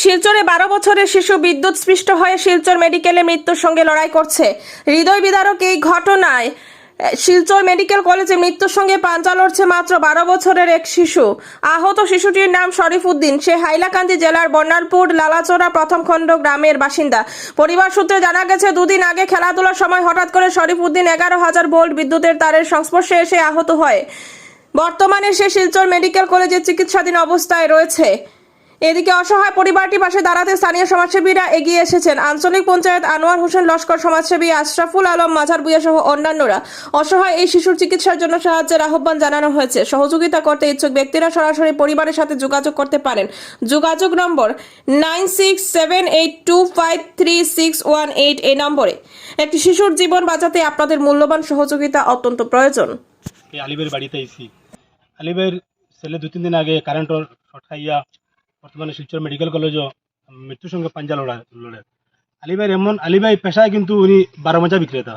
শিলচরে 12 বছরের শিশু বিদ্যুৎস্পৃষ্ট হয়ে শিলচর মেডিকেলে মৃত্যুর সঙ্গে লড়াই করছে। হৃদয় বিদারক এই ঘটনায় শিলচর মেডিকেল কলেজে মৃত্যুর সঙ্গে পাঞ্জা লড়ছে মাত্র 12 বছরের এক শিশু। আহত শিশুটির নাম শরীফ উদ্দিন। সে হাইলাকান্দি জেলার বর্ণালপুর লালাচোরা প্রথম খণ্ড গ্রামের বাসিন্দা। পরিবার সূত্রে জানা গেছে, দুদিন আগে খেলাধুলার সময় হঠাৎ করে শরীফ উদ্দিন 11,000 ভোল্ট বিদ্যুতের তারের সংস্পর্শে এসে আহত হয়। বর্তমানে সে শিলচর মেডিকেল কলেজে চিকিৎসাধীন অবস্থায় রয়েছে। এদিকে অসহায় পরিবারটি পাশে দাঁড়াতে স্থানীয় সমাজসেবীরা এগিয়ে এসেছেন। আঞ্চলিক পঞ্চায়েত আনোয়ার হোসেন লস্কর, সমাজসেবী আশরাফুল আলম মাঝার ভূঁইয়া সহ অন্যান্যরা অসহায় এই শিশুর চিকিৎসার জন্য সাহায্যের আহ্বান জানানো হয়েছে। সহযোগিতা করতে ইচ্ছুক ব্যক্তিরা সরাসরি পরিবারের সাথে যোগাযোগ করতে পারেন। যোগাযোগ নম্বর 9678253618 এই নম্বরে। একটি শিশুর জীবন বাঁচাতে আপনাদের মূল্যবান সহযোগিতা অত্যন্ত প্রয়োজন। আলিবের বাড়িতে আইছি। আলিবের ছেলে 2-3 দিন আগে কারেন্টর শর্ট খাইয়া বর্তমানে শিলচর মেডিকেল কলেজও মৃত্যুর সঙ্গে পাঞ্জা লড়ে। আলিবাইর এমন, আলিবাই পেশায় কিন্তু উনি 12 মজা বিক্রেতা।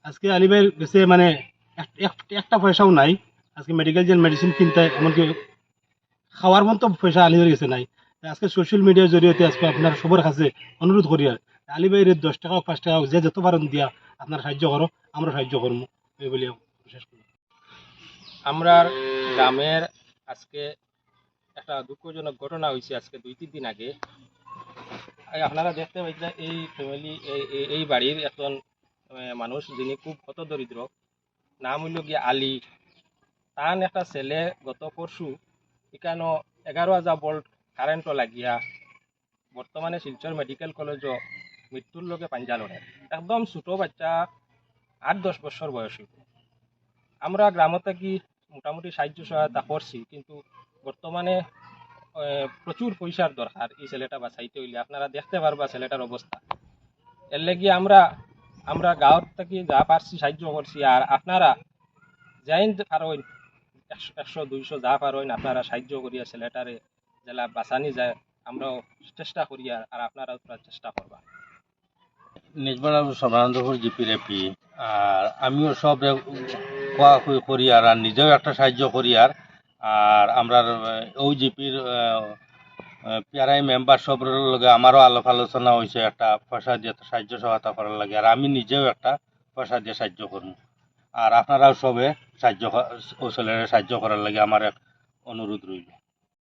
আজকে আলিবাইর কাছে মানে একটা পয়সাও নাই। আজকে মেডিকেল যে মেডিসিন কিনতে, এমনকি খাওয়ার মতো পয়সা আলিবাইয়ের কাছে নাই। আজকে সোশ্যাল মিডিয়ার জরিয়তে আজকে আপনার সবার কাছে অনুরোধ করি, আর আলিবাইয়ের 10 টাকা 5 টাকা যে যত পারেন দিয়া আপনার সাহায্য করো, আমরা সাহায্য করবো এই বলে বিশেষ করি। আমরা গ্রামের আজকে একটা দুঃখজনক ঘটনা হয়েছে। আজকে 2-3 দিন আগে আপনারা দেখতে পাইছেন, এই ফ্যামিলি এই বাড়ির একজন মানুষ, যিনি খুব হতদরিদ্র, নাম হইল গিয়ে আলী। তার একটা ছেলে গত পরশু এখানে 11,000 ভোল্ট কারেন্টও লাগিয়া বর্তমানে শিলচর মেডিকেল কলেজও মৃত্যুর লোকে পাঞ্জা লড়ে। একদম ছোট বাচ্চা, 8-10 বছর বয়স। আমরা গ্রামে থাকি মোটামুটি সাহায্য সহায়তা করছি, কিন্তু বর্তমানে প্রচুর পয়সার দরকার এই ছেলেটা বাঁচাইতে হইলে। আপনারা দেখতে পারবা ছেলেটার অবস্থা। এর লেগে আমরা গাঁৱত থাকি যা পারছি সাহায্য করছি, আর আপনারা যাই পারেন 100-200 যা পারেন আপনারা সাহায্য করিয়া ছেলেটারে জেলা বাঁচানি যায় আমরাও চেষ্টা করি, আর আপনারাও চেষ্টা করবা। নিজবার সর্বানন্দপুর জিপির এপি, আর আমিও সব কোয়া করি, আর নিজেও একটা সাহায্য করি। আর আমরা ওই জিপির পিআরআই মেম্বার সবের লগে আমারও আলাপ আলোচনা হয়েছে একটা পয়সা দিয়ে সাহায্য সহায়তা করার লাগে, আর আমি নিজেও একটা পয়সা দিয়ে সাহায্য করব। আর আপনারাও সবে সাহায্য ও ছেলেরা সাহায্য করার লাগে আমার এক অনুরোধ রইল।